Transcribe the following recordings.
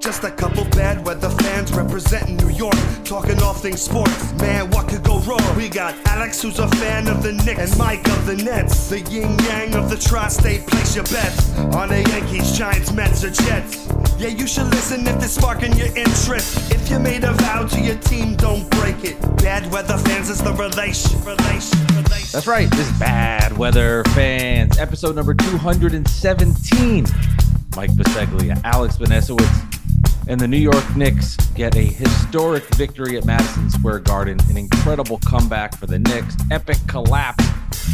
Just a couple bad weather fans representing New York, talking all things sports. Man, what could go wrong? We got Alex, who's a fan of the Knicks, and Mike of the Nets. The yin-yang of the tri-state, place your bets on the Yankees, Giants, Mets, or Jets. Yeah, you should listen if it's sparking your interest. If you made a vow to your team, don't break it. Bad weather fans is the relation. That's right, this is Bad Weather Fans, episode number 217. Mike Biseglia, Alex Vanessowitz, and the New York Knicks get a historic victory at Madison Square Garden. An incredible comeback for the Knicks. Epic collapse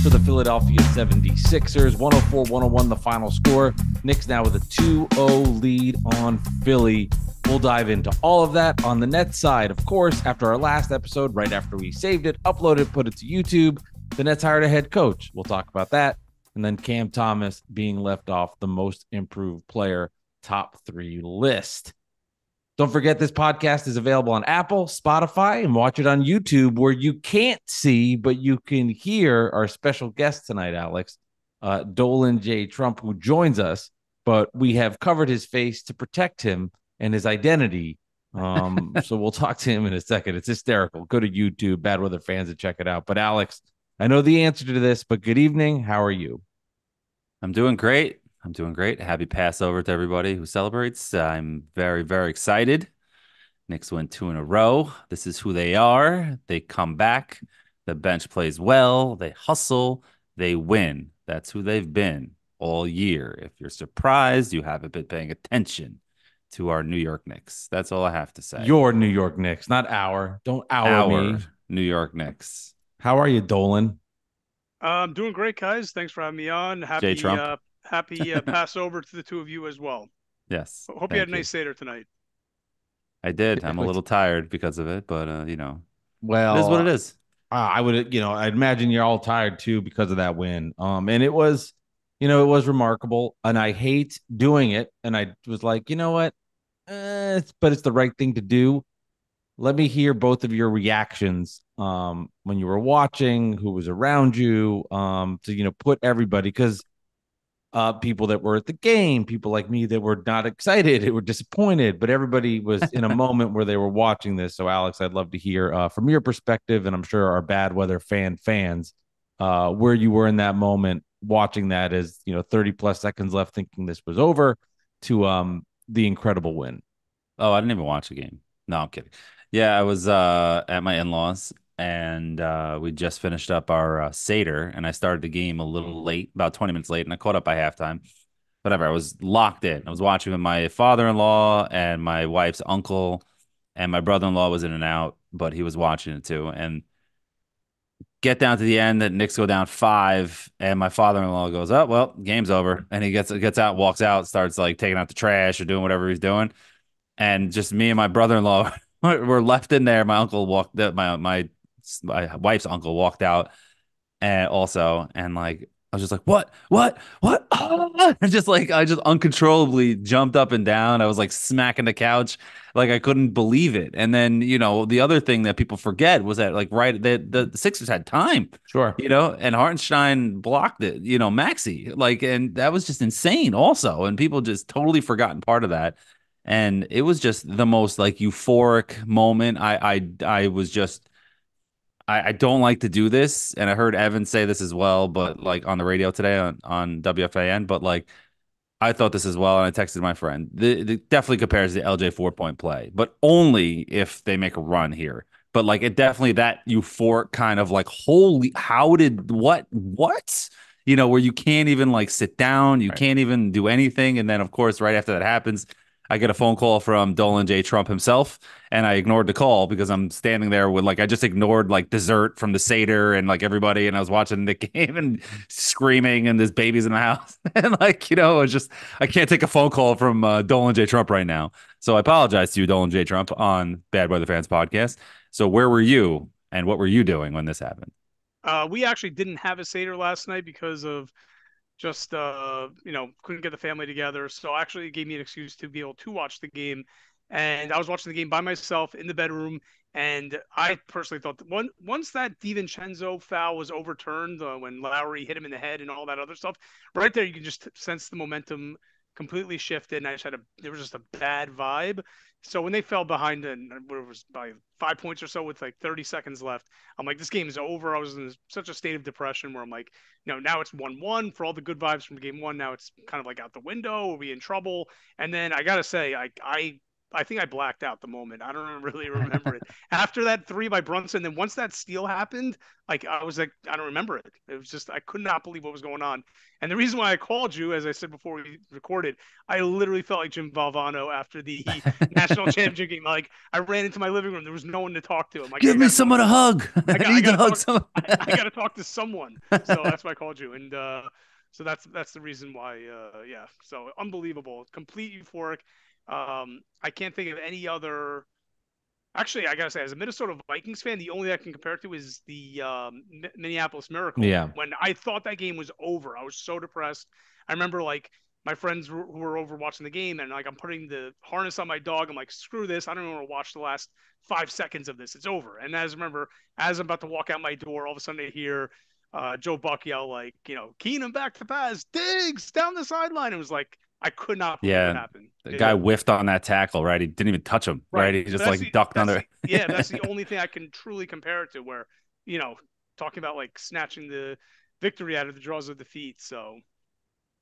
for the Philadelphia 76ers. 104-101 the final score. Knicks now with a 2-0 lead on Philly. We'll dive into all of that on the Nets side. Of course, after our last episode, right after we saved it, uploaded, put it to YouTube, the Nets hired a head coach. We'll talk about that. And then Cam Thomas being left off the most improved player top 3 list. Don't forget, this podcast is available on Apple, Spotify, and watch it on YouTube, where you can't see, but you can hear our special guest tonight, Alex, Dolan J. Trump, who joins us, but we have covered his face to protect him and his identity. So we'll talk to him in a second. It's hysterical. Go to YouTube, Bad Weather Fans, and check it out. But Alex, I know the answer to this, but good evening. How are you? I'm doing great. Happy Passover to everybody who celebrates. I'm very, very excited. Knicks win 2 in a row. This is who they are. They come back. The bench plays well. They hustle. They win. That's who they've been all year. If you're surprised, you haven't been paying attention to our New York Knicks. That's all I have to say. Your New York Knicks, not our. Don't our me. New York Knicks. How are you, Dolan? I'm doing great, guys. Thanks for having me on. Jay Trump. Happy Passover to the two of you as well. Yes. Hope you had a nice Seder tonight. I did. I'm a little tired because of it, but well, it is what it is. I would, I'd imagine you're all tired too because of that win. And it was, it was remarkable, and I hate doing it. And I was like, you know what? But it's the right thing to do. Let me hear both of your reactions when you were watching, who was around you, to put everybody, because people that were at the game, people like me that were not excited, who were disappointed, but everybody was in a moment where they were watching this. So, Alex, I'd love to hear from your perspective, and I'm sure our Bad Weather fans, where you were in that moment, watching that as 30 plus seconds left, thinking this was over, to the incredible win. Oh, I didn't even watch the game. No, I'm kidding. Yeah, I was at my in-laws, and we just finished up our Seder, and I started the game a little late, about 20 minutes late, and I caught up by halftime. Whatever, I was locked in. I was watching with my father-in-law and my wife's uncle, and my brother-in-law was in and out, but he was watching it too. And get down to the end, the Knicks go down 5, and my father-in-law goes, "Oh, well, game's over." And he gets out, walks out, starts like taking out the trash or doing whatever he's doing. And just me and my brother-in-law were left in there. My uncle walked, my wife's uncle walked out, and like I was just like, what? And just like I just uncontrollably jumped up and down. I was like smacking the couch, like I couldn't believe it. And then the other thing that people forget was that like the Sixers had time, sure, and Hartenstein blocked it, Maxey, like, and that was just insane also, and people just totally forgotten part of that. And it was just the most like euphoric moment. I was just, I don't like to do this, and I heard Evan say this as well, but like on the radio today on WFAN, but like I thought this as well, and I texted my friend. It definitely compares to the LJ 4-point play, but only if they make a run here. But like it definitely that euphoric kind of like, holy, how did what? Where you can't even like sit down, you can't even do anything, and then of course right after that happens, I get a phone call from Dolan J. Trump himself, and I ignored the call because I'm standing there with like I just ignored like dessert from the Seder and like everybody, and I was watching the game and screaming, and there's babies in the house, and like it was just I can't take a phone call from Dolan J. Trump right now. So I apologize to you, Dolan J. Trump, on Bad Weather Fans podcast. So where were you, and what were you doing when this happened? We actually didn't have a Seder last night because of just couldn't get the family together, so actually it gave me an excuse to be able to watch the game. And I was watching the game by myself in the bedroom, and I personally thought that once that DiVincenzo foul was overturned, when Lowry hit him in the head and all that other stuff, right there you can just sense the momentum completely shifted, and there was just a bad vibe. So when they fell behind, and it was by 5 points or so with like 30 seconds left, I'm like, this game is over. I was in such a state of depression where I'm like, now it's 1-1 for all the good vibes from game one. Now it's kind of like out the window. Are we in trouble? And then I gotta say, I think I blacked out the moment. I don't really remember it. After that three by Brunson, then once that steal happened, like I was like, I don't remember it. It was just I could not believe what was going on. And the reason why I called you, as I said before we recorded, I literally felt like Jim Valvano after the national championship game. Like I ran into my living room, there was no one to talk to. I'm like, Give me someone to hug. I need to hug someone. I got to talk to someone. So that's why I called you. And so that's the reason why. Yeah. So unbelievable, complete euphoric. I can't think of any other. Actually, I gotta say, as a Minnesota Vikings fan, the only thing I can compare it to is the Minneapolis Miracle. Yeah. When I thought that game was over, I was so depressed. I remember like my friends who were over watching the game, and like I'm putting the harness on my dog. I'm like, screw this. I don't even want to watch the last 5 seconds of this. It's over. And as I'm about to walk out my door, all of a sudden I hear Joe Buck yell like, Keenum back to pass, Diggs down the sideline. It was like I could not believe what happened. The guy whiffed on that tackle, right? He didn't even touch him, right? He just like ducked under. Yeah, that's the only thing I can truly compare it to. Where talking about like snatching the victory out of the jaws of defeat. So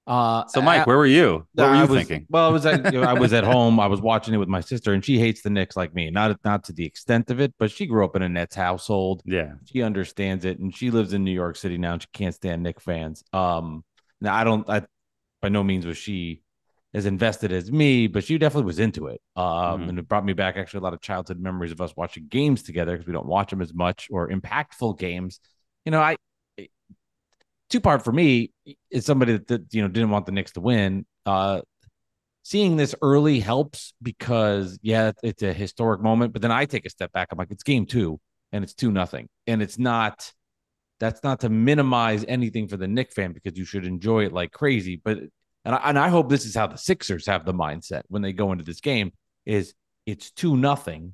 Mike, where were you? What were you thinking? Well, I was at home. I was watching it with my sister, and she hates the Knicks like me. Not to the extent of it, but she grew up in a Nets household. Yeah, she understands it, and she lives in New York City now, and she can't stand Knicks fans. Now I by no means was she as invested as me, but she definitely was into it. And it brought me back actually a lot of childhood memories of us watching games together because we don't watch them as much, or impactful games. Two-part for me is somebody that didn't want the Knicks to win. Seeing this early helps because it's a historic moment, but then I take a step back. I'm like, it's game 2 and it's 2-0. And that's not to minimize anything for the Knicks fan because you should enjoy it like crazy. But I hope this is how the Sixers have the mindset when they go into this game is it's 2-0.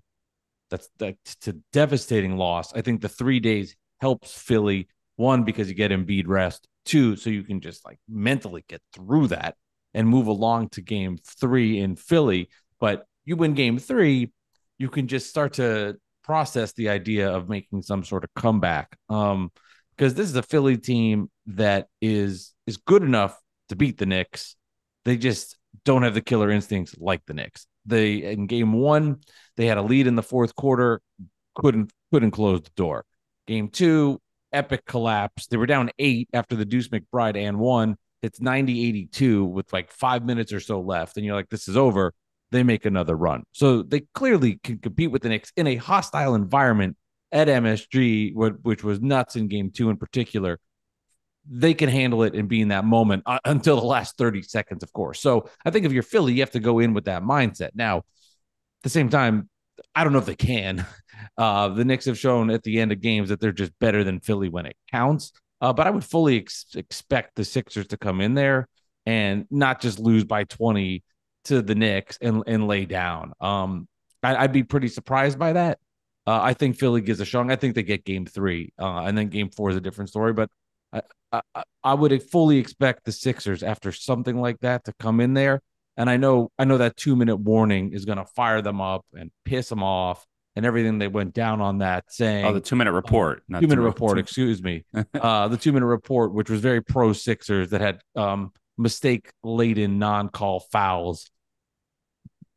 That's a devastating loss. I think the 3 days helps Philly. 1, because you get Embiid rest. 2, so you can just like mentally get through that and move along to game 3 in Philly. But you win game 3, you can just start to process the idea of making some sort of comeback. Because this is a Philly team that is good enough to beat the Knicks. They just don't have the killer instincts like the Knicks. In game 1, they had a lead in the fourth quarter, couldn't close the door. Game 2, epic collapse. They were down 8 after the Deuce McBride and 1. It's 90-82 with like 5 minutes or so left. And you're like, this is over. They make another run. So they clearly can compete with the Knicks in a hostile environment at MSG, which was nuts in game 2 in particular. They can handle it and be in that moment until the last 30 seconds, of course. So I think if you're Philly, you have to go in with that mindset. Now, at the same time, I don't know if they can. The Knicks have shown at the end of games that they're just better than Philly when it counts. But I would fully expect the Sixers to come in there and not just lose by 20 to the Knicks and lay down. I'd be pretty surprised by that. I think Philly gives a showing. I think they get game 3, and then game 4 is a different story. But I would fully expect the Sixers after something like that to come in there. And I know that 2-minute warning is going to fire them up and piss them off and everything. They went down on that saying, the 2-minute report, not 2-minute report, excuse me. The 2-minute report, which was very pro Sixers, that had mistake laden non-call fouls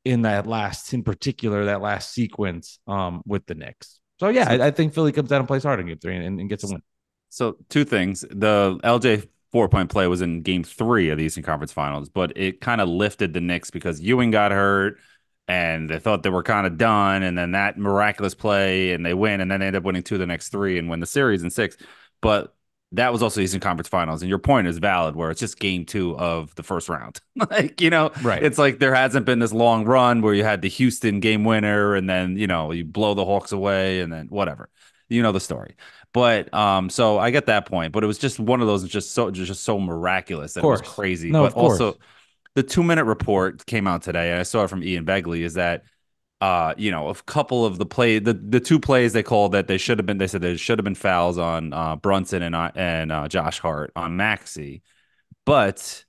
in that last sequence with the Knicks. So yeah, I think Philly comes out and plays hard in game 3 and gets a win. So 2 things. The LJ 4-point play was in game 3 of the Eastern Conference Finals, but it kind of lifted the Knicks because Ewing got hurt and they thought they were kind of done. And then that miraculous play and they win, and then they end up winning 2 of the next 3 and win the series in 6. But that was also Eastern Conference Finals. And your point is valid where it's just game 2 of the first round. Right. It's like there hasn't been this long run where you had the Houston game winner and then, you blow the Hawks away and then whatever. You know the story. But so I get that point, but it was just one of those just so miraculous that it was crazy. No, but also the 2-minute report came out today, and I saw it from Ian Begley, is that a couple of the 2 plays they called that they said there should have been fouls on Brunson and Josh Hart on Maxey, but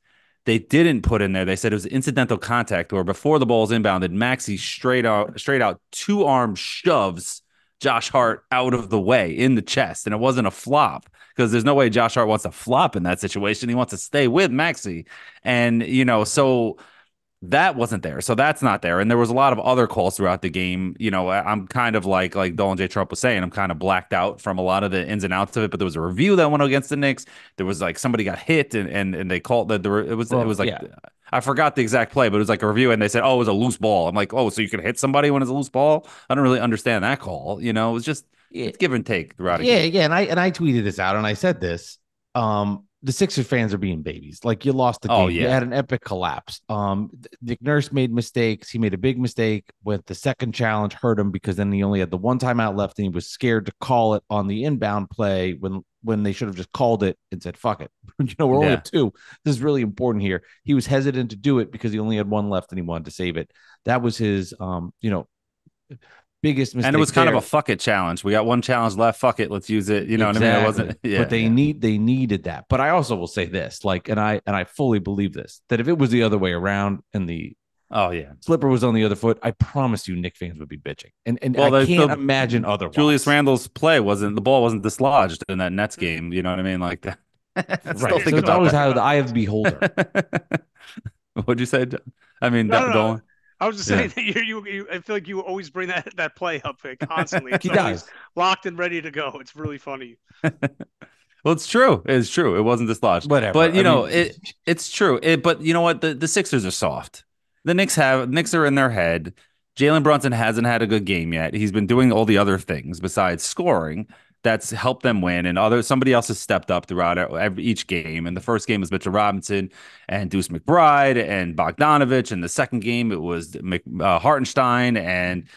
they didn't put in there. They said it was incidental contact, or before the ball's inbounded, Maxey straight out 2-arm shoves Josh Hart out of the way in the chest, and it wasn't a flop because there's no way Josh Hart wants to flop in that situation. He wants to stay with Maxey, and so that wasn't there. So that's not there. And there was a lot of other calls throughout the game. I'm kind of like Dolan J. Trump was saying, I'm kind of blacked out from a lot of the ins and outs of it. But there was a review that went against the Knicks. There was like somebody got hit and they called that it was like yeah. I forgot the exact play, but it was like a review and they said, oh, it was a loose ball. I'm like, oh, so you can hit somebody when it's a loose ball? I don't really understand that call. It was just it's give and take throughout a game. Yeah. And I tweeted this out and I said this. The Sixers fans are being babies. Like, you lost the game. Oh, yeah. You had an epic collapse. Nick Nurse made mistakes. He made a big mistake with the second challenge, hurt him because then he only had the one timeout left and he was scared to call it on the inbound play when they should have just called it and said, fuck it. We're only at 2. This is really important here. He was hesitant to do it because he only had one left and he wanted to save it. That was his, biggest mistake. And it was kind of a fuck it challenge. We got one challenge left. Fuck it. Let's use it. You know exactly. what I mean? It wasn't, yeah. But they needed that. But I also will say this, and I fully believe this, that if it was the other way around and the slipper was on the other foot, I promise you Knick fans would be bitching. And I can't imagine otherwise. Julius Randle's play the ball wasn't dislodged in that Nets game. You know what I mean? Like that. Right. So it's always how the eye of the beholder. What'd you say? I mean, Dolan. I was just saying that you I feel like you always bring that play up constantly. It's he does. Locked and ready to go. It's really funny. Well, it's true. It's true. It wasn't dislodged. Whatever. But it's true. But you know what? The Sixers are soft. The Knicks are in their head. Jalen Brunson hasn't had a good game yet. He's been doing all the other things besides scoring that's helped them win, and somebody else has stepped up throughout each game. And the first game was Mitchell Robinson and Deuce McBride and Bogdanovich, and the second game it was Hartenstein, and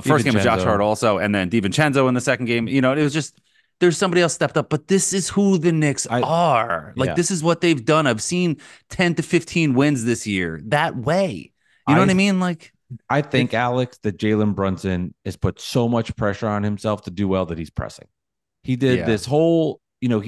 first game was Josh Hart also, and then DiVincenzo in the second game. It was just there's somebody else stepped up, but this is who the Knicks are. This is what they've done. I've seen 10 to 15 wins this year that way. You know what I mean? Like, I think, Alex, that Jalen Brunson has put so much pressure on himself to do well that he's pressing. He did this whole, I don't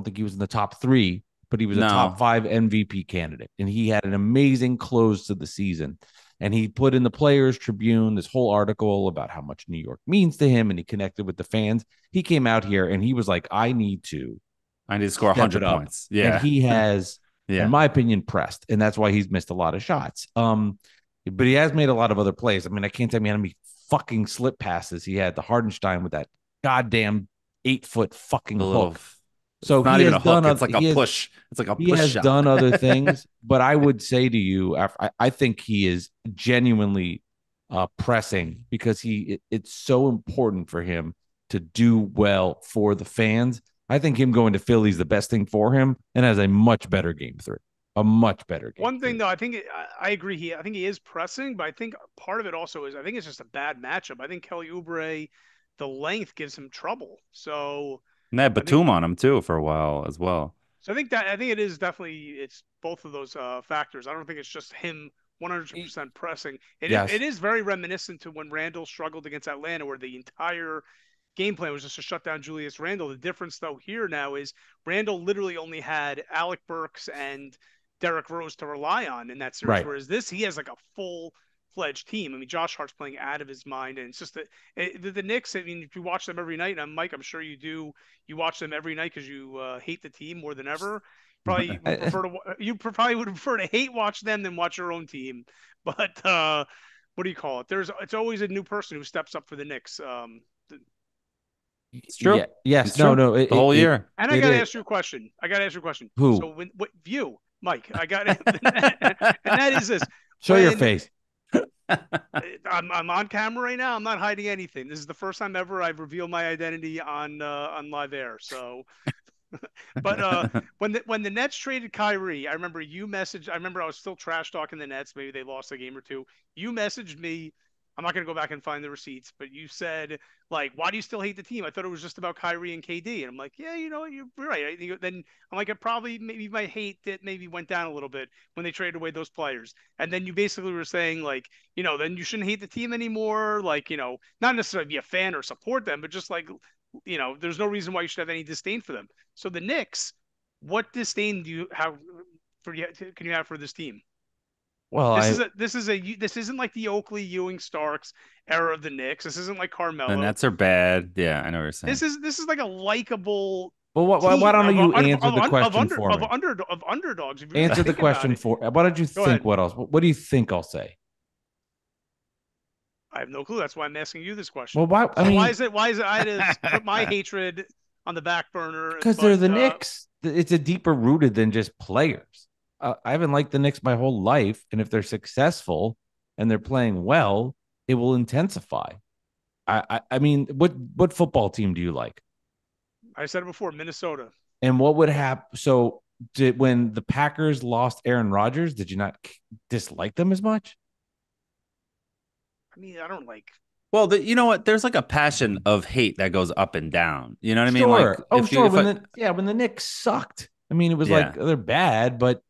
think he was in the top 3, but he was a top 5 MVP candidate. And he had an amazing close to the season. And he put in the Players Tribune this whole article about how much New York means to him. And he connected with the fans. He came out here and he was like, I need to score 100 points. Yeah. And he has, in my opinion, pressed. And that's why he's missed a lot of shots. But he has made a lot of other plays. I mean, I can't tell you how many fucking slip passes he had to Hartenstein with that goddamn 8-foot fucking hook. So it's not even a hook. It's like a push. It's like a push. He has shot. done other things, but I would say to you, I think he is genuinely pressing because it's so important for him to do well for the fans. I think him going to Philly is the best thing for him, and has a much better game 3. A much better game. One thing, though, I agree. I think he is pressing, but I think part of it also is I think it's just a bad matchup. I think Kelly Oubre, the length gives him trouble. So and they had Batum on him too for a while as well. So I think it is definitely it's both of those factors. I don't think it's just him 100% pressing. It is very reminiscent to when Randall struggled against Atlanta, where the entire game plan was just to shut down Julius Randle. The difference, though, here now is Randall literally only had Alec Burks and Derrick Rose to rely on in that series, right. Whereas he has like a full-fledged team. I mean, Josh Hart's playing out of his mind, and it's just that the Knicks, I mean, if you watch them every night, and Mike, I'm sure you do, you watch them every night because you hate the team more than ever. You probably would prefer to hate watch them than watch your own team. But what do you call it? It's always a new person who steps up for the Knicks. It's true. Yeah, yes. It's true. No. The whole year. And I got to ask you a question. Who? So what you, Mike? I got it. And that is this. Show your face. I'm on camera right now. I'm not hiding anything. This is the first time ever I've revealed my identity on live air. So, but when the Nets traded Kyrie, I remember you messaged. I remember I was still trash talking the Nets. Maybe they lost a game or two. You messaged me. I'm not going to go back and find the receipts, but you said, like, why do you still hate the team? I thought it was just about Kyrie and KD. And I'm like, yeah, you're right. Then I'm like, maybe my hate that maybe went down a little bit when they traded away those players. And then you basically were saying, like, then you shouldn't hate the team anymore. Like, not necessarily be a fan or support them, but just like, there's no reason why you should have any disdain for them. So the Knicks, what disdain do you have can you have for this team? Well, This isn't like the Oakley Ewing Starks era of the Knicks. This isn't like The Carmelo. Nets are bad. Yeah, I know what you're saying. This is like a likable well, why team don't you answer the question for me? of underdogs. If you really Answer the think about question it. for. Why don't you Go think ahead. what else? What do you think I'll say? I have no clue. That's why I'm asking you this Well, question. why? I So mean, why is it I had to put my hatred on the back burner? because they're But the Knicks. It's a deeper rooted than just players. I haven't liked the Knicks my whole life, and if they're successful and they're playing well, it will intensify. I mean, what football team do you like? I said it before, Minnesota. And what would happen? So, when the Packers lost Aaron Rodgers, did you not dislike them as much? I mean, I don't like. Well, you know what? There's like a passion of hate that goes up and down. You know what I mean? Like Sure. Oh, sure. if I, When the Knicks sucked, I mean, it was yeah, like they're bad, but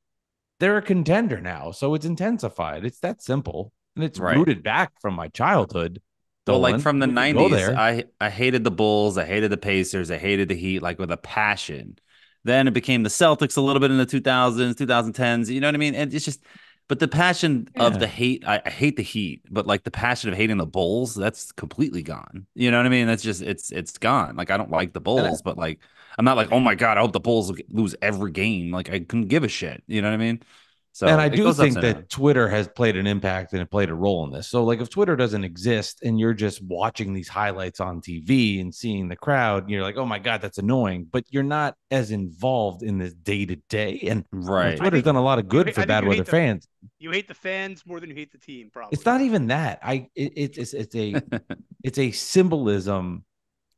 they're a contender now, so it's intensified. It's that simple, and it's right. rooted back from my childhood. Well, like Dolan, from the we could go 90s, there. I hated the Bulls, I hated the Pacers, I hated the Heat, like with a passion. Then it became the Celtics a little bit in the 2000s, 2010s. You know what I mean? And it's just, but the passion of the Yeah, hate, I hate the Heat, but like the passion of hating the Bulls, that's completely gone. You know what I mean? That's just, it's gone. Like I don't like the and Bulls, but like, I'm not like, oh my God, I hope the Bulls lose every game. Like I couldn't give a shit. You know what I mean? I So it do goes ups think and that down. Twitter has played an impact and it played a role in this. So, like, if Twitter doesn't exist and you're just watching these highlights on TV and seeing the crowd, you're like, oh my God, that's annoying. But you're not as involved in this day to day. And Right. I Twitter's think done a lot of good for I think bad weather fans. you hate the fans more than you hate the team, It's probably. not even that. It's a symbolism.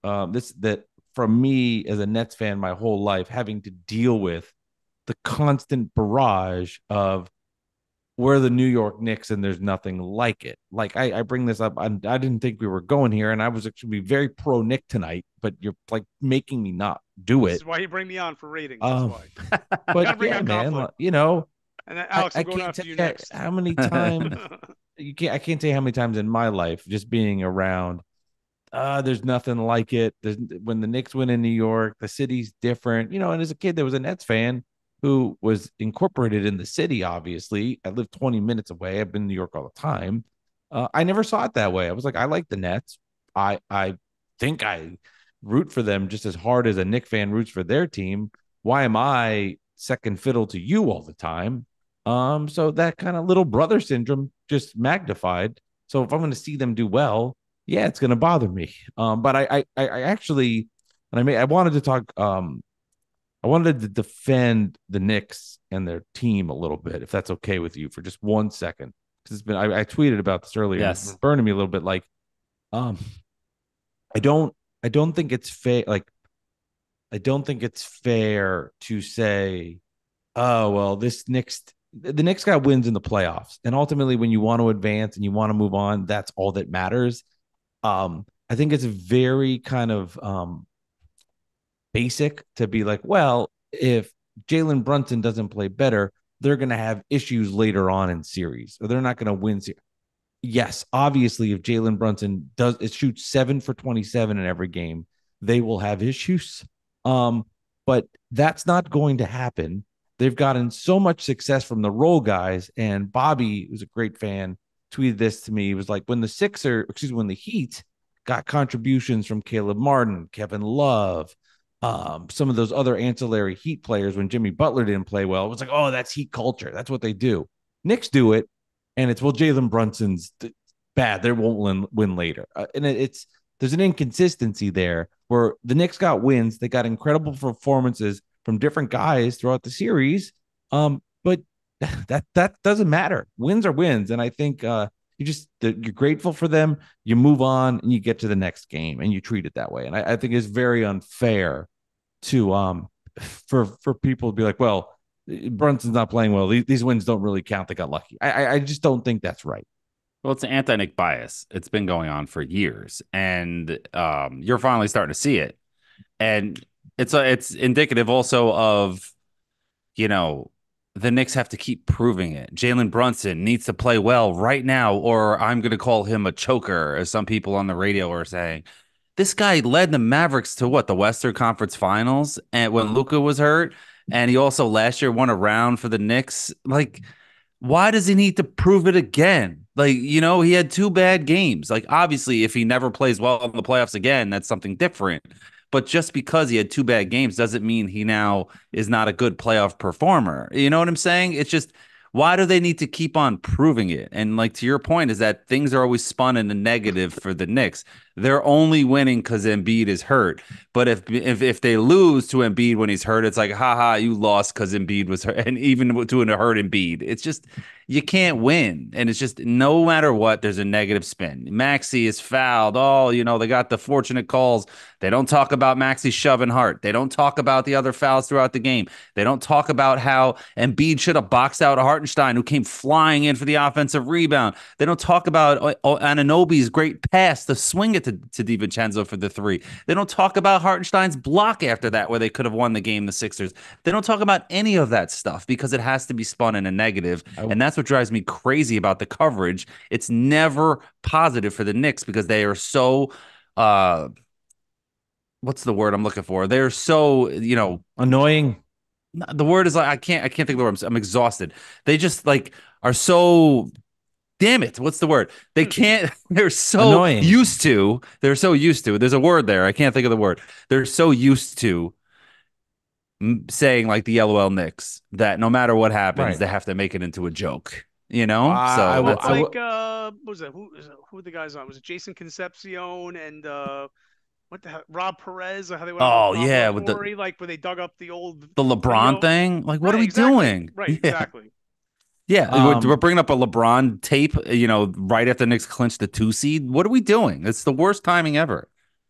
This that from me as a Nets fan my whole life, having to deal with the constant barrage of we're the New York Knicks and there's nothing like it. Like I bring this up. I didn't think we were going here, and I was actually very pro Nick tonight, but you're like making me not do This it. is why you bring me on for ratings. That's Um, why. Got to but bring yeah, out man, conflict. And then, Alex, I I'm going can't tell after you you next. how many times I can't tell you how many times in my life just being around. There's nothing like it. When the Knicks win in New York, the city's different, And as a kid, there was a Nets fan who was incorporated in the city. Obviously, I live 20 minutes away. I've been in New York all the time. I never saw it that way. I was like, I like the Nets. I think I root for them just as hard as a Knick fan roots for their team. Why am I second fiddle to you all the time? So that kind of little brother syndrome just magnified. So if I'm going to see them do well, yeah, it's going to bother me. But I actually, I wanted to talk. I wanted to defend the Knicks and their team a little bit, if that's okay with you, for just 1 second, because it's been. I tweeted about this earlier, and it's been Yes. burning me a little bit. Like, um, I don't, I don't think it's fair. Like, I don't think it's fair to say, oh well, the Knicks got wins in the playoffs, and ultimately, when you want to advance and you want to move on, that's all that matters. I think it's very kind of basic to be like, well, if Jalen Brunson doesn't play better, they're going to have issues later on in series, or they're not going to win. Yes, obviously, if Jalen Brunson does it shoots 7 for 27 in every game, they will have issues. But that's not going to happen. They've gotten so much success from the role guys, and Bobby, who's a great fan, tweeted this to me. He was like, when the Heat got contributions from Caleb Martin, Kevin Love, some of those other ancillary Heat players when Jimmy Butler didn't play well, it was like, oh, that's Heat culture. That's what they do. Knicks do it, and it's, well, Jalen Brunson's bad. They won't win later. And it's there's an inconsistency there where the Knicks got wins. They got incredible performances from different guys throughout the series. But that doesn't matter. Wins are wins, and I think you're grateful for them. You move on and you get to the next game, and you treat it that way. And I think it's very unfair to for people to be like, well, Brunson's not playing well. These wins don't really count. They got lucky. I just don't think that's right. Well, it's an anti-Nick bias. It's been going on for years, and you're finally starting to see it. And it's indicative also of, you know, the Knicks have to keep proving it. Jalen Brunson needs to play well right now, or I'm going to call him a choker, as some people on the radio are saying. This guy led the Mavericks to what, the Western Conference Finals, and when Luka was hurt, and he also last year won a round for the Knicks. Like, why does he need to prove it again? Like, he had 2 bad games. Like, obviously, if he never plays well in the playoffs again, that's something different. But just because he had 2 bad games doesn't mean he now is not a good playoff performer. You know what I'm saying? It's just, why do they need to keep on proving it? And like, to your point, is that things are always spun in the negative for the Knicks. They're only winning because Embiid is hurt. But if they lose to Embiid when he's hurt, it's like, haha, you lost because Embiid was hurt. And even to a hurt Embiid, it's just, you can't win. And it's just, no matter what, there's a negative spin. Maxey is fouled. Oh, they got the fortunate calls. They don't talk about Maxey shoving Hart. They don't talk about the other fouls throughout the game. They don't talk about how Embiid should have boxed out Hartenstein, who came flying in for the offensive rebound. They don't talk about Anunoby's great pass to swing it to DiVincenzo for the 3. They don't talk about Hartenstein's block after that, where they could have won the game, the Sixers. They don't talk about any of that stuff because it has to be spun in a negative. And that's what drives me crazy about the coverage. It's never positive for the Knicks because they are so what's the word I'm looking for? They're so, annoying. The word is like, I can't think of the word. I'm exhausted. They just like are so, damn it. What's the word? They can't, they're so Annoying. used to, there's a word there. I can't think of the word. They're so used to saying like the LOL Knicks that no matter what happens, Right. they have to make it into a joke, so That's like, what was that? Who were the guys on? Was it Jason Concepcion and what the hell, Rob Perez, or how they went Oh, on yeah, with with Rory, like where they dug up the LeBron video. thing. Like, what Right, are we exactly. doing? Right, Yeah. exactly. Yeah, we're bringing up a LeBron tape, right after the Knicks clinched the 2 seed. What are we doing? It's the worst timing ever.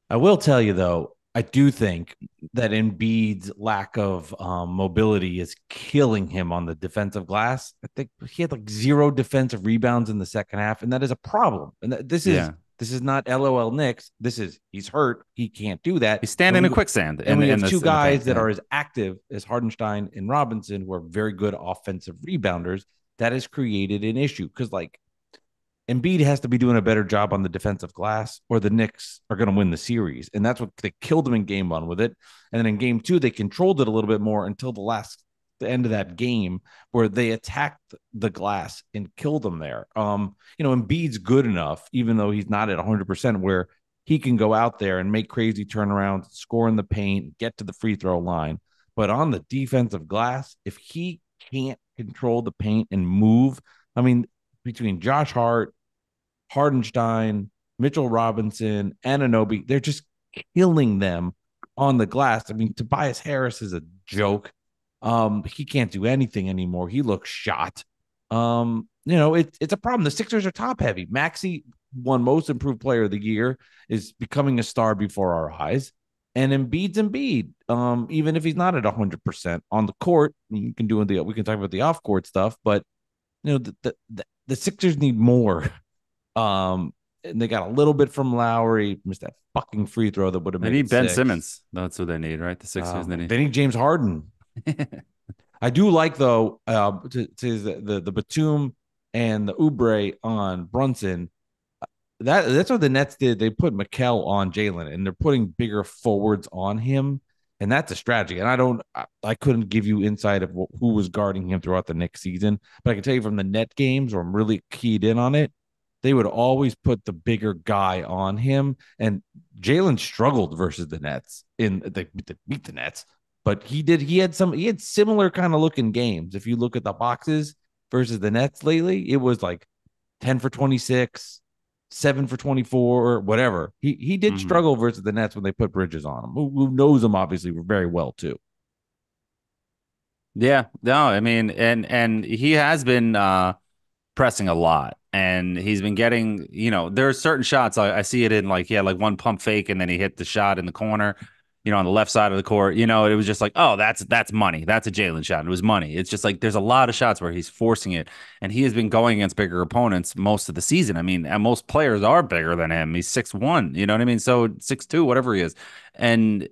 I will tell you, though, I do think that Embiid's lack of mobility is killing him on the defensive glass. I think he had like 0 defensive rebounds in the second half, and that is a problem. And this is not LOL Knicks. He's hurt. He can't do that. He's standing in quicksand. And we have in 2 guys paint, that are as active as Hardenstein and Robinson, who are very good offensive rebounders. That has created an issue because, like, Embiid has to be doing a better job on the defensive glass, or the Knicks are going to win the series. And that's what they killed them in game 1 with it. And then in game 2, they controlled it a little bit more until the end of that game, where they attacked the glass and killed them there. Embiid's good enough, even though he's not at 100%, where he can go out there and make crazy turnarounds, score in the paint, get to the free throw line. But on the defensive glass, if he can't control the paint and move, I mean, between Josh Hart, Hardenstein, Mitchell Robinson, and Anunoby, they're just killing them on the glass. I mean, Tobias Harris is a joke. He can't do anything anymore. He looks shot. It's a problem. The Sixers are top heavy. Maxey won Most Improved Player of the Year, is becoming a star before our eyes. And Embiid's Embiid. Even if he's not at 100% on the court, we can talk about the off court stuff, but the Sixers need more. And they got a little bit from Lowry, missed that fucking free throw that would have made. They need Ben 6. Simmons. That's what they need, right? The Sixers. They need James Harden. I do like, though, to the Batum and the Oubre on Brunson. That's what the Nets did. They put Mikal on Jalen, and they're putting bigger forwards on him, and that's a strategy. And I couldn't give you insight of who was guarding him throughout the next season, but I can tell you from the net games, where I'm really keyed in on it, they would always put the bigger guy on him. And Jalen struggled versus the Nets they beat the Nets, but he had similar kind of looking games. If you look at the boxes versus the Nets lately, it was like 10 for 26, 7 for 24, whatever. He did struggle versus the Nets when they put Bridges on him, who knows him obviously very well too. Yeah, no, I mean, and he has been pressing a lot, and he's been getting, there are certain shots I see it in, like, he had like one pump fake, and then he hit the shot in the corner, on the left side of the court. It was just like, oh, that's money. That's a Jalen shot. It was money. It's just like there's a lot of shots where he's forcing it, and he has been going against bigger opponents most of the season. I mean, and most players are bigger than him. He's 6'1", you know what I mean? So 6'2", whatever he is, and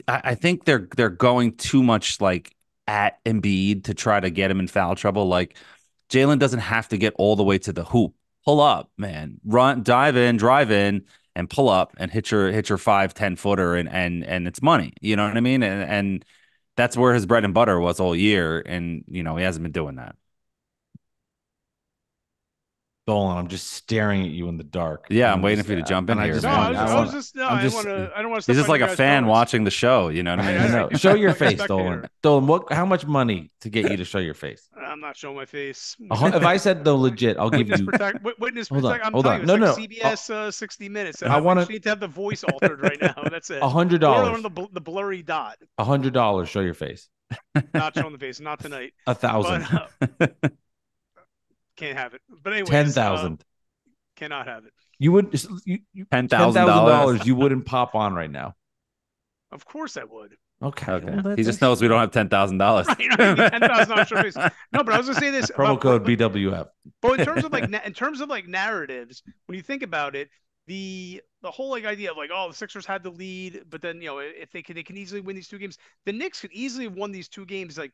I think they're going too much like at Embiid to try to get him in foul trouble. Like, Jalen doesn't have to get all the way to the hoop. Pull up, man. Run, dive in, drive in, and pull up and hit your 5-10 footer and it's money. You know what I mean? And that's where his bread and butter was all year. And he hasn't been doing that. Dolan, I'm just staring at you in the dark. Yeah, I'm waiting for you to jump in here, No, man. I was just no. I don't want to. He's just like a fan watching the show. You know what I mean? No. Show your face, Dolan. Dolan, how much money to get you to show your face? I'm not showing my face. If I said the legit, I'll give you. Witness Hold protect. on, I'm hold telling on. you, No, it's no. like CBS 60 Minutes. I want need to have the voice altered right now. That's it. $100. The blurry dot. $100. Show your face. Not showing the face. Not tonight. 1,000. Can't have it. But anyway, 10,000. Cannot have it. You would $10,000. You wouldn't pop on right now. Of course I would. Okay. Well, he just knows we don't have $10,000. Right, $10,000. No, but I was gonna say this. Promo code BWF. But in terms of like narratives, when you think about it, the whole like idea of like, oh, the Sixers had the lead, but then if they can easily win these two games, the Knicks could easily have won these two games like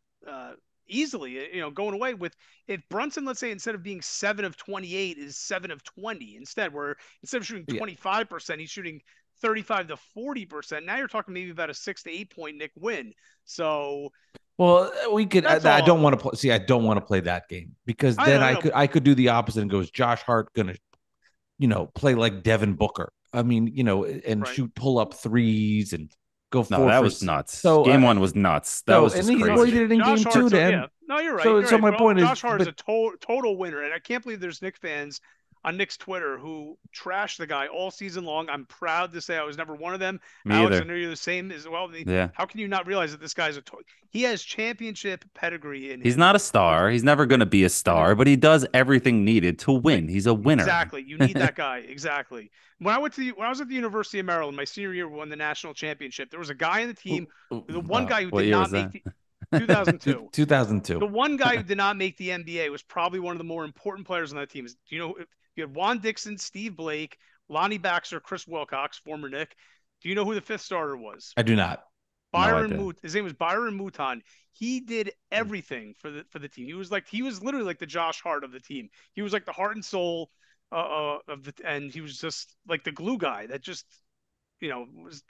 easily, going away with if Brunson, let's say, instead of being 7 of 28 is 7 of 20 instead, where instead of shooting 25%, he's shooting 35 to 40%. Now you're talking maybe about a 6 to 8 point Knick win. So, well, we could. I don't want to play. See, I don't want to play that game because then I could do the opposite and go, is Josh Hart gonna, play like Devin Booker? I mean, and shoot pull up threes and go. No, that was nuts. So game one was nuts. That was just crazy. He did it in game two. Then no, you're right. So my point is, Josh Hart is a total winner, and I can't believe there's Knicks fans on Knicks Twitter who trashed the guy all season long. I'm proud to say I was never one of them. Me Alex, either. I know you're the same as well. Yeah. How can you not realize that this guy's he has championship pedigree in him. He's not a star. He's never going to be a star, but he does everything needed to win. He's a winner. Exactly. You need that guy. Exactly. When I was at the University of Maryland, my senior year, we won the national championship. There was a guy in the team, the one guy who did not make 2002. 2002. The one guy who did not make the NBA was probably one of the more important players on that team. Do you know? You had Juan Dixon, Steve Blake, Lonnie Baxter, Chris Wilcox, former Knick. Do you know who the fifth starter was? I do not. His name was Byron Mouton. He did everything for the team. He was literally like the Josh Hart of the team. He was like the heart and soul and he was just like the glue guy that just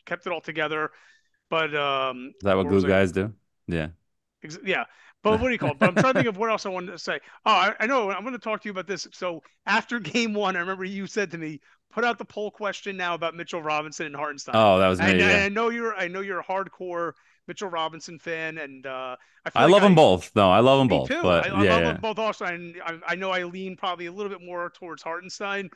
kept it all together. But is that what glue guys do? Yeah. Yeah. But what do you call it? But I'm trying to think of what else I wanted to say. Oh, I know. I'm going to talk to you about this. So after game one, I remember you said to me, put out the poll question now about Mitchell Robinson and Hartenstein. Oh, that was me. And I know you're a hardcore Mitchell Robinson fan, and I love them both. No, I love them both. Too. But I love them both also. And I know I lean probably a little bit more towards Hartenstein.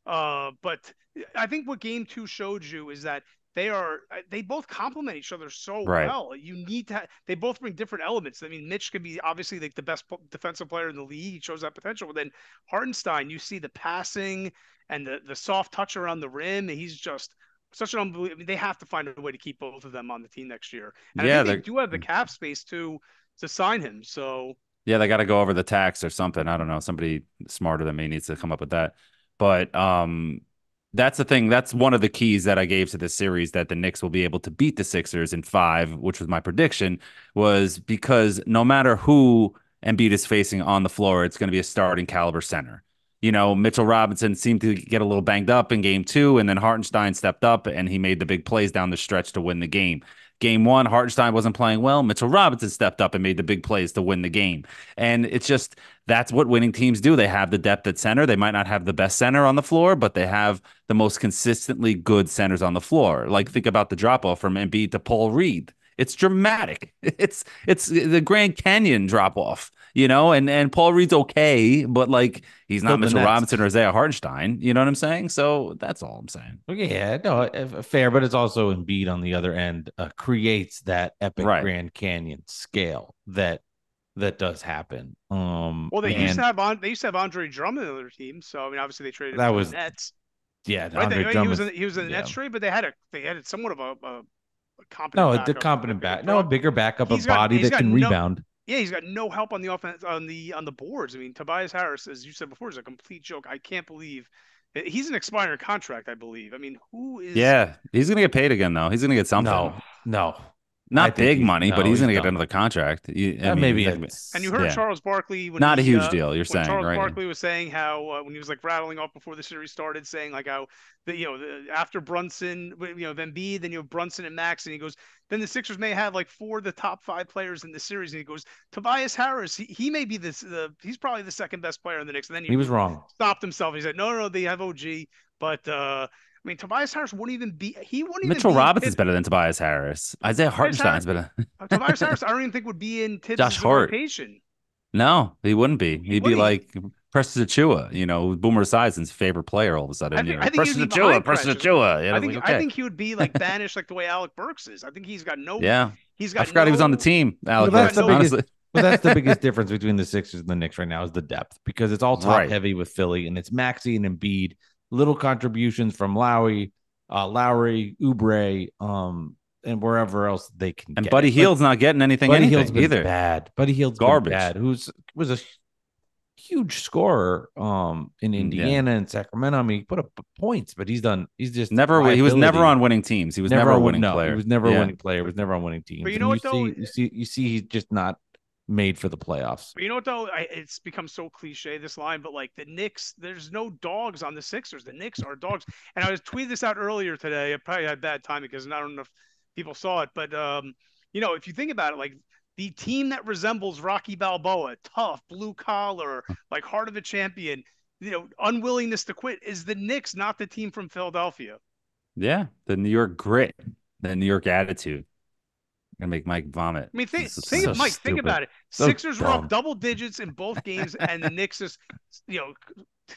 But I think what game two showed you is that they both complement each other so well. You need to they both bring different elements. I mean, Mitch could be obviously like the best defensive player in the league. He shows that potential. But then Hartenstein, you see the passing and the soft touch around the rim. And he's just such an unbelievable. I mean, they have to find a way to keep both of them on the team next year. And I think they do have the cap space to sign him. So yeah, they got to go over the tax or something. I don't know. Somebody smarter than me needs to come up with that. But that's the thing. That's one of the keys that I gave to this series, that the Knicks will be able to beat the Sixers in 5, which was my prediction, was because no matter who Embiid is facing on the floor, it's going to be a starting caliber center. Mitchell Robinson seemed to get a little banged up in game 2, and then Hartenstein stepped up and he made the big plays down the stretch to win the game. Game 1, Hartenstein wasn't playing well. Mitchell Robinson stepped up and made the big plays to win the game. And it's just, that's what winning teams do. They have the depth at center. They might not have the best center on the floor, but they have the most consistently good centers on the floor. Like, think about the drop-off from Embiid to Paul Reed. It's dramatic. It's the Grand Canyon drop-off, and Paul Reed's okay, but like, he's not Mitchell Robinson or Isaiah Hartenstein. You know what I'm saying? So that's all I'm saying. Yeah, no, fair, but it's also Embiid on the other end creates that epic Grand Canyon scale that does happen. Well, they used to have Andre Drummond on their team, so I mean, obviously they traded him to the Nets. Yeah, right? He was in the Nets trade, but they had somewhat of a competent back. No, a bigger backup, a body that can rebound. Yeah, he's got no help on the offense on the boards. I mean, Tobias Harris, as you said before, is a complete joke. I can't believe he's an expiring contract. I believe. I mean, who is? Yeah, he's gonna get paid again though. He's gonna get something. No. Not big money, but he's going to get done. another contract. I mean, maybe And you heard Charles Barkley when not a huge deal. You're saying, Charles right? Barkley was saying how when he was like rattling off before the series started, saying like how after Brunson, Embiid, then you have Brunson and Max, and he goes, then the Sixers may have like 4 of the top 5 players in the series, and he goes, Tobias Harris, he may be he's probably the second best player in the Knicks, and then he was wrong. Stopped himself. He said, no, they have OG, but I mean, Tobias Harris wouldn't even be. He wouldn't even. Mitchell Robinson's better than Tobias Harris. Isaiah Hartenstein's better. Tobias Harris, I don't even think would be in Tibbs' rotation. No, he wouldn't be. He'd be like Preston Achua, Boomer Esiason's favorite player all of a sudden. I think Preston Achua. I think he would be like banished like the way Alec Burks is. I think he's got no. Yeah, he's got. I forgot he was on the team. Alec Burks, honestly. But that's the biggest difference between the Sixers and the Knicks right now is the depth, because it's all top heavy with Philly, and it's Maxey and Embiid. Little contributions from Lowry, Oubre, and wherever else they can. And Buddy Hield's not getting anything either. Bad. Buddy Hield's garbage. Bad. Was a huge scorer in Indiana and Sacramento. I mean, he put up points, but he's just never. He was never on winning teams. He was never a winning player. He was never a winning player. He was never on winning teams. But you know what though? You see, he's just not made for the playoffs. But you know what though? It's become so cliche, this line, but like the Knicks, there's no dogs on the Sixers. The Knicks are dogs. And I was tweeting this out earlier today. I probably had bad timing because I don't know if people saw it, but if you think about it, like the team that resembles Rocky Balboa, tough, blue collar, like heart of a champion, unwillingness to quit, is the Knicks, not the team from Philadelphia. Yeah, the New York grit, the New York attitude. Gonna make Mike vomit. I mean, think about it. So Sixers dumb. were up double digits in both games, and the Knicks just,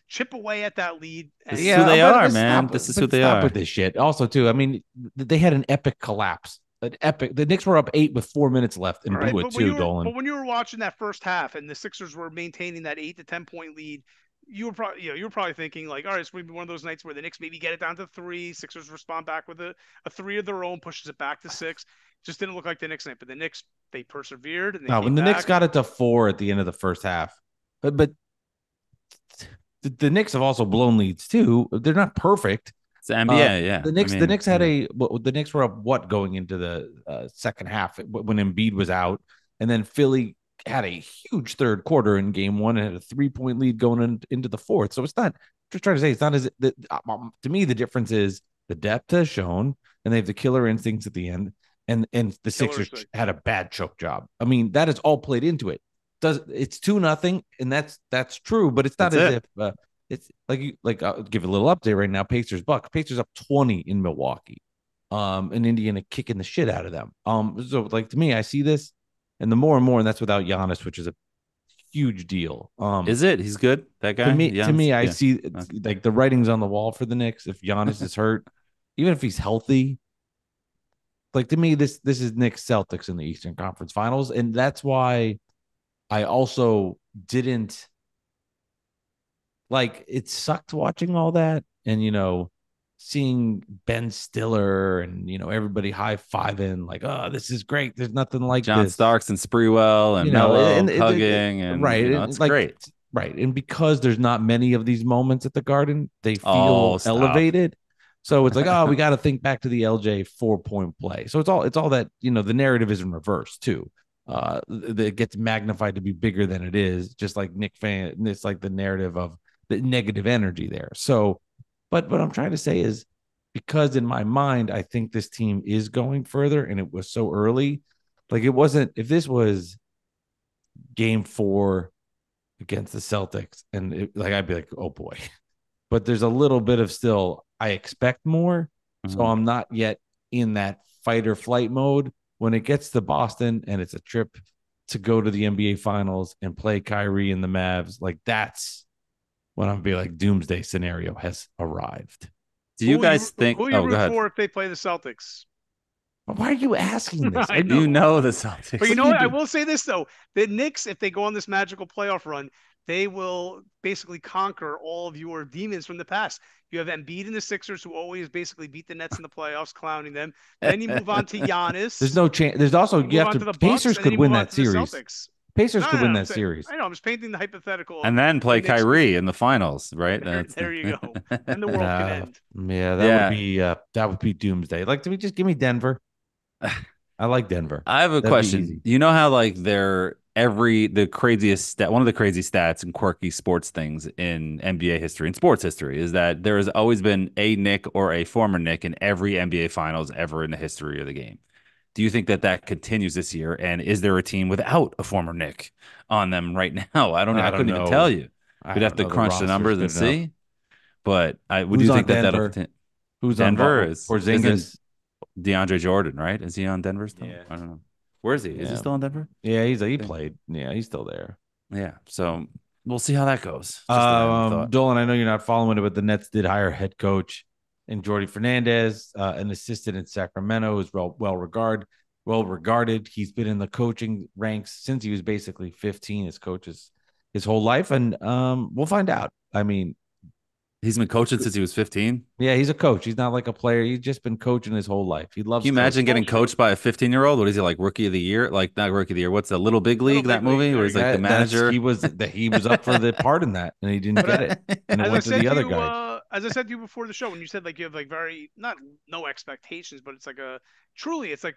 chip away at that lead. This is who they are, man. This is who they are. With this shit. Also, too, I mean, they had an epic collapse. The Knicks were up 8 with 4 minutes left and blew it too, Dolan. But when you were watching that first half and the Sixers were maintaining that 8 to 10 point lead, you were probably thinking like, all right, it's going to be one of those nights where the Knicks maybe get it down to 3. Sixers respond back with a 3 of their own, pushes it back to 6. Just didn't look like the Knicks night, but the Knicks, they persevered. And when the Knicks got it to 4 at the end of the first half, but the Knicks have also blown leads too. They're not perfect. It's the NBA, The Knicks had the Knicks were up going into the second half when Embiid was out, and then Philly had a huge third quarter in game 1 and had a 3-point lead going into the fourth. So it's not, just trying to say, it's not as to me, the difference is the depth has shown, and they have the killer instincts at the end. And the Sixers had a bad choke job. I mean, that is all played into it. It's 2-0, and that's true, but it's not if it's like I'll give you a little update right now. Pacers Bucks. Pacers up 20 in Milwaukee. And Indiana kicking the shit out of them. So like to me, I see this, and the more and more, and that's without Giannis, which is a huge deal. Is it? He's good. That guy. To me, I see like the writing's on the wall for the Knicks. If Giannis is hurt, even if he's healthy. Like to me, this is Knicks Celtics in the Eastern Conference Finals, and that's why I also didn't like. It sucked watching all that, and seeing Ben Stiller and everybody high fiving like, oh, this is great. There's nothing like John Starks and Spreewell and Melo hugging, and right, it's like, great, right. And because there's not many of these moments at the Garden, they feel elevated. So it's like, oh, we got to think back to the LJ 4-point play. So it's all that, the narrative is in reverse too. It gets magnified to be bigger than it is, just like Knick fan. It's like the narrative of the negative energy there. So, but what I'm trying to say is, because in my mind, I think this team is going further, and it was so early. Like it wasn't, if this was game 4 against the Celtics, and I'd be like, oh boy. But there's a little bit of still, I expect more. So I'm not yet in that fight or flight mode. When it gets to Boston and it's a trip to go to the NBA Finals and play Kyrie and the Mavs, like that's when I'm be like, doomsday scenario has arrived. Do you guys think? Who you root for if they play the Celtics? Why are you asking this? I do know the Celtics. But you know what? I will say this though: the Knicks, if they go on this magical playoff run, they will basically conquer all of your demons from the past. You have Embiid and the Sixers, who always basically beat the Nets in the playoffs, clowning them. Then you move on to Giannis. There's no chance. There's also you have to. Pacers could win that series. Pacers could win that series. I know. I'm just painting the hypothetical. And then play Kyrie in the finals, right? There you go. And the world can end. Yeah, that would be doomsday. Like, to me, just give me Denver. I like Denver. I have a That'd be question. easy. You know how like the craziest stat, one of the crazy stats and quirky sports things in NBA history and sports history is that there has always been a Nick or a former Nick in every NBA Finals ever in the history of the game. Do you think that that continues this year? And is there a team without a former Nick on them right now? I I don't couldn't even tell know. you. I We'd have don't to know. The crunch the roster's numbers good and enough. see. But would Who's you on think that that'll Denver? continue? Who's on Denver is isn't Porzingis? DeAndre Jordan, right? Is he on Denver still? Yeah. I don't know. Where is he? Is he Yeah. still in Denver? Yeah, he played. Yeah, he's still there. Yeah. So we'll see how that goes. Just a random thought. Dolan, I know you're not following it, but the Nets did hire head coach and Jordi Fernandez, an assistant in Sacramento, who's well regarded. He's been in the coaching ranks since he was basically 15 as coaches his whole life, and we'll find out. I mean, He's been coaching since he was 15. yeah, he's a coach. He's not like a player. He's just been coaching his whole life. He loves. Can you imagine coaching. getting coached by a 15-year-old? What is he like, rookie of the year? Like not rookie of the year. What's the Little Big League? Little That Big League, movie there where you he's like the That's- manager. He was up for the part in that, and he didn't get it, and it As I went to said the to other you, guy. as I said to you before the show, when you said like you have like very not no expectations, but it's like truly it's like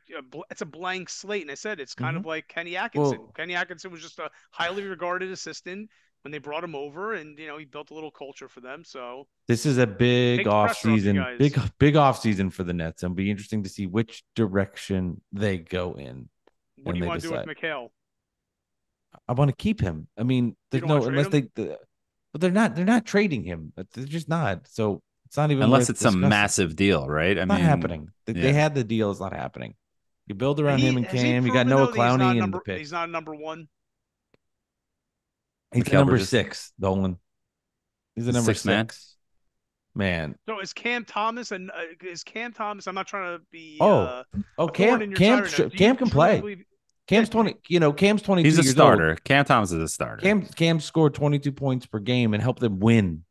it's a blank slate, and I said it's kind of like Kenny Atkinson. Well- Kenny Atkinson was just a highly regarded assistant when they brought him over, and he built a little culture for them. So This is a big Take the off pressure off you season, guys. big off season for the Nets. It'll be interesting to see which direction they go in. what do you want to do with Mikal? I want to keep him. I mean, there's don't wanna no trade unless but they're not trading him. They're just not. So it's not even Unless worth it's some discussing. massive deal, right? I It's not mean, happening. They yeah. had the deal. It's not happening. You build around him and Has he Cam. You got proven, Noah though, that he's not Clowney and the number pick. he's not number one. He's the Mikal number Bridges. 6, Dolan. He's the The number sixth man? 6. Man. So is Cam Thomas and is Cam Thomas? I'm not trying to be Oh, a thorn Cam in your Cam side right now. Do Cam you can truly play. believe- Cam's Yeah, 20, Cam's 22 He's a years starter. old. Cam Thomas is a starter. Cam scored 22 points per game and helped them win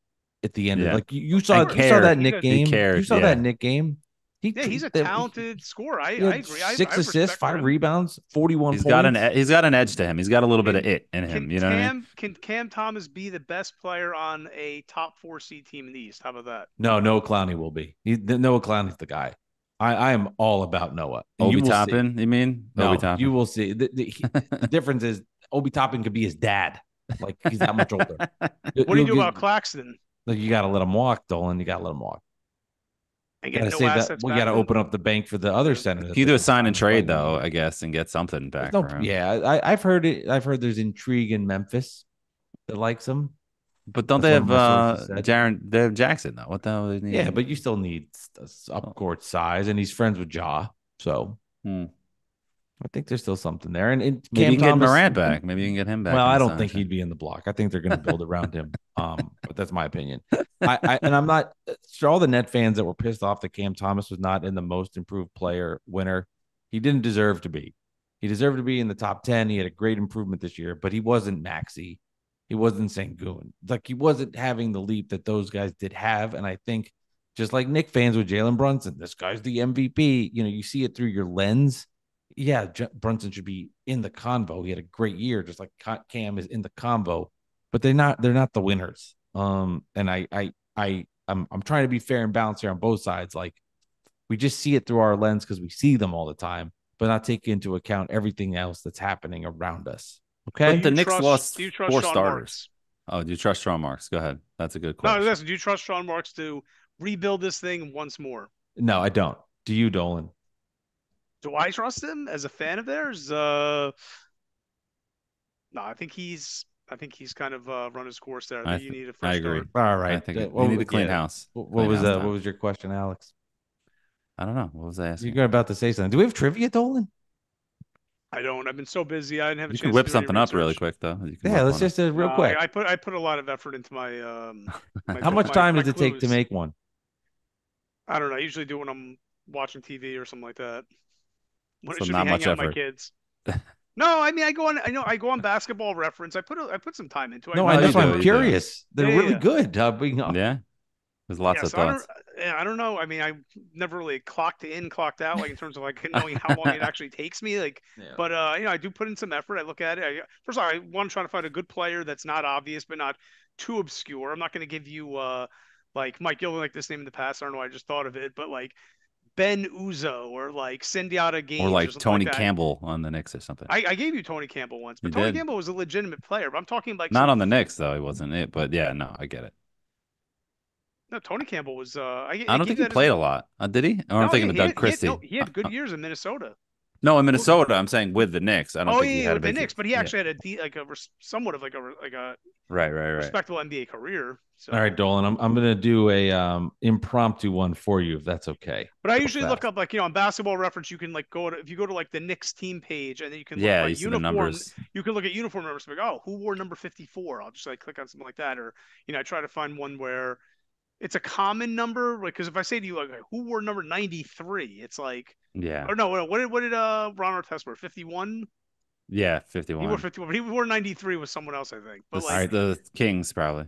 at the end. Yeah. Like you saw And you saw cared. that He Nick does. He game. cared, You saw yeah. that Nick game. Yeah, he's a talented scorer. I he had agree. 6 I assists, respect 5 him. rebounds, 41 He's points. got an edge to him. He's got a little bit of it in him. Can You know what I mean? Can Cam Thomas be the best player on a top 4 seed team in the East? How about that? No, Noah Clowney will be. Noah Clowney's the guy. I am all about Noah. And Obi you will see. Toppin, you mean? No, Obi Toppin. you will see. The difference is Obi Toppin could be his dad. Like he's that much older. What do you do about Claxton? Like you got to let him walk, Dolan. You got to let him walk. And Got get to no save that. assets We back got to then? open up the bank for the other center. that You do they a can sign and sign trade right now. though, I guess, and get something back. No, for him. yeah, I've heard it. I've heard there's intrigue in Memphis that likes him. But don't That's they what have my sources said. Jaron? They have Jackson though. What the hell? Do they need? Yeah, but you still need up court size, and he's friends with Ja, so I think there's still something there. And maybe Cam you can Thomas, get Morant back. Maybe you can get him back. Well, in I the don't sign think trade. he'd be in the block. I think they're going to build around him. But that's my opinion. And I'm not sure all the Net fans that were pissed off that Cam Thomas was not in the most improved player winner. He didn't deserve to be. He deserved to be in the top 10. He had a great improvement this year, but he wasn't Maxey. He wasn't Sengun. Like he wasn't having the leap that those guys did have. And I think just like Knicks fans with Jalen Brunson, this guy's the MVP. You see it through your lens. Yeah, Brunson should be in the convo. He had a great year, just like Cam is in the convo, but they're not the winners. And I'm trying to be fair and balanced here on both sides. Like we just see it through our lens because we see them all the time, but not take into account everything else that's happening around us. Okay. But the Knicks lost Do you trust 4 Sean starters. Marks? Oh, do you trust Sean Marks? Go ahead. That's a good No, question. listen. Do you trust Sean Marks to rebuild this thing once more? No, I don't. Do you, Dolan? Do I trust him as a fan of theirs? No, I think he's kind of run his course there. I think you need a fresh I agree. start. All right. I think you need a clean house. What Clean was house what time. was your question, Alex? I don't know. What was I asking? You're about to say something. Do we have trivia, Dolan? I don't. I've been so busy. I didn't have a You chance can whip to do any something up really research. quick though. You can Yeah, whip let's one just real No, quick. I put a lot of effort into my. How much time my does it take to clues. make one? I don't know. I usually do it when I'm watching TV or something like that. When So it should not be much hanging out with my effort. kids. No, I mean I go on Basketball Reference. I put some time into it. No, know I you that's why do, I'm you do. curious. They're Yeah, really yeah. good. Yeah. There's lots of So I thoughts. I don't know. I mean, I never really clocked in, clocked out, like in terms of like knowing how long it actually takes me. Like, Yeah. but I do put in some effort. I look at it. First of all, I want to try to find a good player that's not obvious, but not too obscure. I'm not going to give you like Mike Gillen, like this name in the past. I don't know. I just thought of it, but like Ben Uzo or like Sendiata Or Gaines or like something like Tony that. Campbell on the Knicks or something. I gave you Tony Campbell once, You but Tony did. Campbell was a legitimate player. But I'm talking like Not some. on the Knicks though. He wasn't it. But yeah, no, I get it. No, Tony Campbell was. I I don't gave think you he that as played a lot. Did he? Or I'm no. thinking of Doug No, Christie. he had good years in Minnesota. No, in Minnesota, I'm saying with the Knicks. I don't Oh think he yeah, had a with the big. Knicks, but he Yeah. actually had somewhat of like a Right. respectable NBA career. So. All right, Dolan, I'm gonna do a impromptu one for you if that's okay. But I Real usually look fast. up like on Basketball Reference, you can like if you go to like the Knicks team page and then you can look Yeah, by you see the uniform. numbers. You can look at uniform numbers like, oh, who wore number 54? I'll just like click on something like that, or I try to find one where it's a common number. Because if I say to you like who wore number 93, it's like, Yeah. or no, what did Ron Artest wear? 51. Yeah, He wore 51. 51, but he wore 93 with someone else, I think. But The, All like, right, the Kings probably.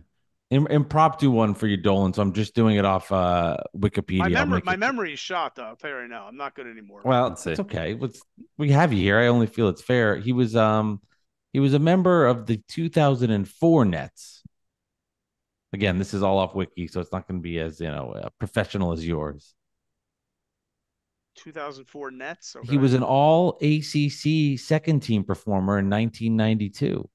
impromptu one for you, Dolan. So I'm just doing it off Wikipedia. I'll make my it. memory is shot though. I'll tell you right now, I'm not good anymore. Well, Let's see. it's okay. We have you here. I only feel it's fair. He was a member of the 2004 Nets. Again, this is all off Wiki, so it's not going to be as professional as yours. 2004 Nets. Okay. He was an All ACC second team performer in 1992.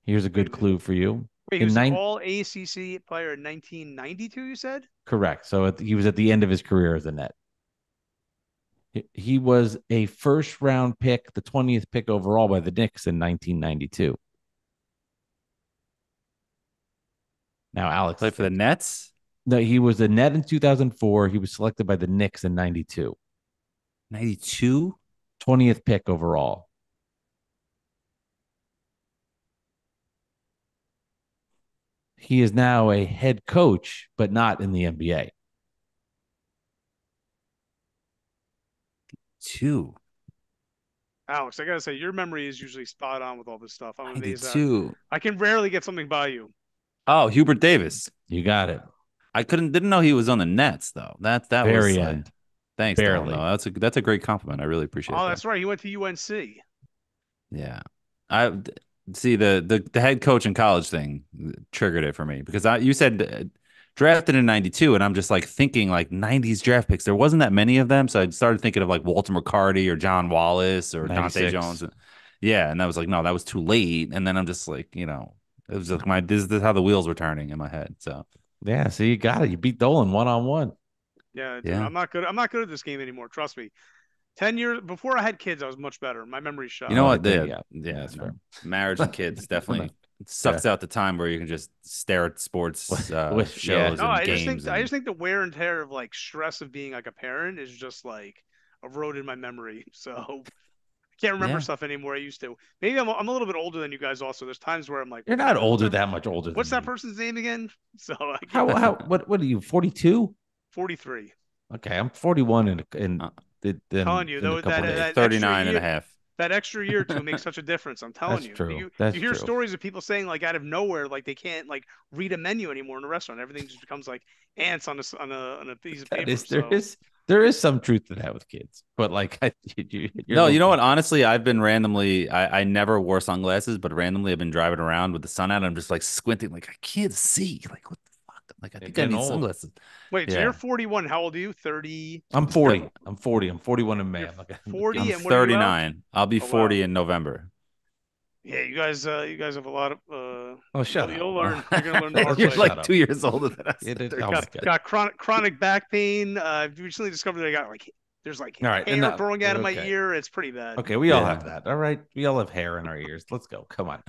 Here's a good clue for you. Wait, he In was an nine, all ACC player in 1992, you said? correct. So he was at the end of his career as a Net. He was a first round pick, the 20th pick overall by the Knicks in 1992. Now, Alex, Played for the Nets. no, he was a Net in 2004. He was selected by the Knicks in 92. 92. 20th pick overall. He is now a head coach, but not in the NBA. 2. Alex, I gotta say, your memory is usually spot on with all this stuff. I'm amazed that 92. I can rarely get something by you. Oh, Hubert Davis. You got it. I didn't know he was on the Nets though. That Very was end. thanks, Barely. Dolan. No, that's a great compliment. I really appreciate Oh, that. that's right. He went to UNC. Yeah. I see the head coach in college thing triggered it for me because you said drafted in 92 and I'm just like thinking like 90s draft picks. There wasn't that many of them, so I started thinking of like Walter McCarty or John Wallace or 96. Dante Jones. Yeah, and I was like, no, that was too late. And then I'm just like, it was like this is how the wheels were turning in my head. So Yeah, so you got it. You beat Dolan one-on-one. Yeah, dude, Yeah. I'm not good. I'm not good at this game anymore. Trust me. 10 years before I had kids, I was much better. My memory's shot. you know what? think, Yeah, that's fair. marriage and kids definitely sucks out the time where you can just stare at sports shows yeah. No, and I just games. think I just think the wear and tear of like stress of being like a parent is just like eroded my memory. So I can't remember stuff anymore I used to. Maybe I'm a little bit older than you guys also. There's times where I'm like, You're not older, that much older. what's than that person's name again? So what are you, 42? 43. Okay, I'm 41 in Telling you, though, that 39 and a half. That extra year or two makes such a difference. I'm telling That's you. true. You hear stories of people saying like out of nowhere, like they can't like read a menu anymore in a restaurant. Everything just becomes like ants on a piece of paper. There is some truth to that with kids, but like you know what? Honestly, I've been randomly. I never wore sunglasses, but randomly I've been driving around with the sun out. And I'm just like squinting, like I can't see. Like what the fuck? Like I think I need sunglasses. Wait, so you're 41. How old are you? 30. I'm 40. I'm 40. I'm 41 in May. I'm 40 I'm and what are you 39. I'll be 40 in November. Yeah, you guys have a lot of. Shut up. You'll learn. You're gonna learn the hard You're way. like 2 years older than us. Got chronic back pain. I've recently discovered that I got like there's like hair growing out of my ear. It's pretty bad. Okay, we all have that. All right, we all have hair in our ears. Let's go. Come on.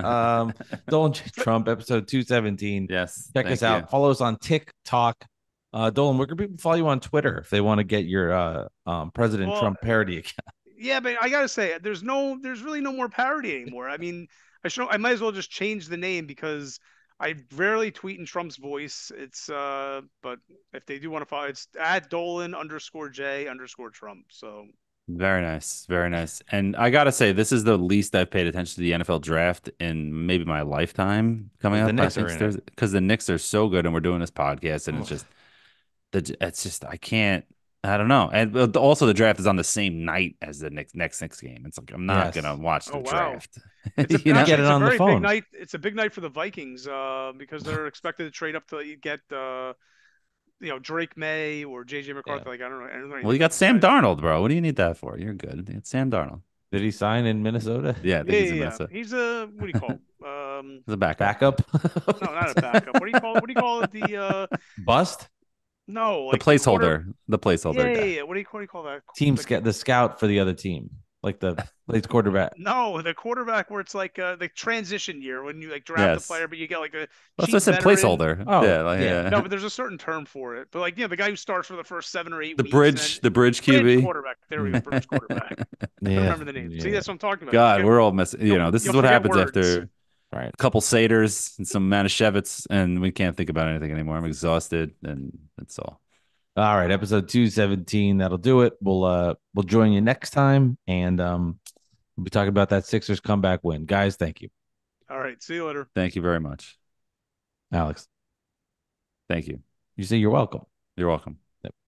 Dolan J. Trump, episode 217. Yes. Check us out. Follow us on TikTok. Dolan, where can people follow you on Twitter if they want to get your President Trump parody account? Yeah, but I gotta say, there's really no more parody anymore. I mean, I might as well just change the name because I rarely tweet in Trump's voice. It's but if they do want to follow, it's at Dolan_J_Trump. So very nice, very nice. And I gotta say, this is the least I've paid attention to the NFL draft in maybe my lifetime coming up. Because the Knicks are so good, and we're doing this podcast, and it's just I don't know. And also the draft is on the same night as the next Knicks game. It's like I'm not gonna watch the draft. It's get it on the phone. Big night. It's a big night for the Vikings because they're expected to trade up to get Drake May or JJ McCarthy. Yeah. Like, I don't know. Well, you got Sam Darnold, bro. What do you need that for? You're good. It's Sam Darnold. Did he sign in Minnesota? Yeah, I think he's in Yeah. Minnesota. He's a, what do you call him? He's a backup. Backup? No, not a backup. What do you call it? What do you call it? Bust? No, The like placeholder. The placeholder guy. Yeah. What do you call that? The scout for the other team, like the quarterback. No, the quarterback where it's like the transition year when you like draft a player, but you get like a That's cheap what I said, veteran. placeholder. Oh, yeah. No, but there's a certain term for it. But like, the guy who starts for the first 7 or 8 The weeks. bridge QB. Bridge quarterback. There we go. Bridge quarterback. I don't remember the name. See, that's what I'm talking about. God, we're all messing. This is what happens after right. a couple Saders and some Manischewitz, and we can't think about anything anymore. I'm exhausted, and that's all. All right, episode 217. That'll do it. We'll join you next time, and we'll be talking about that Sixers comeback win. Guys, thank you. All right, see you later. Thank you very much, Alex. Thank you. You say you're welcome. You're welcome.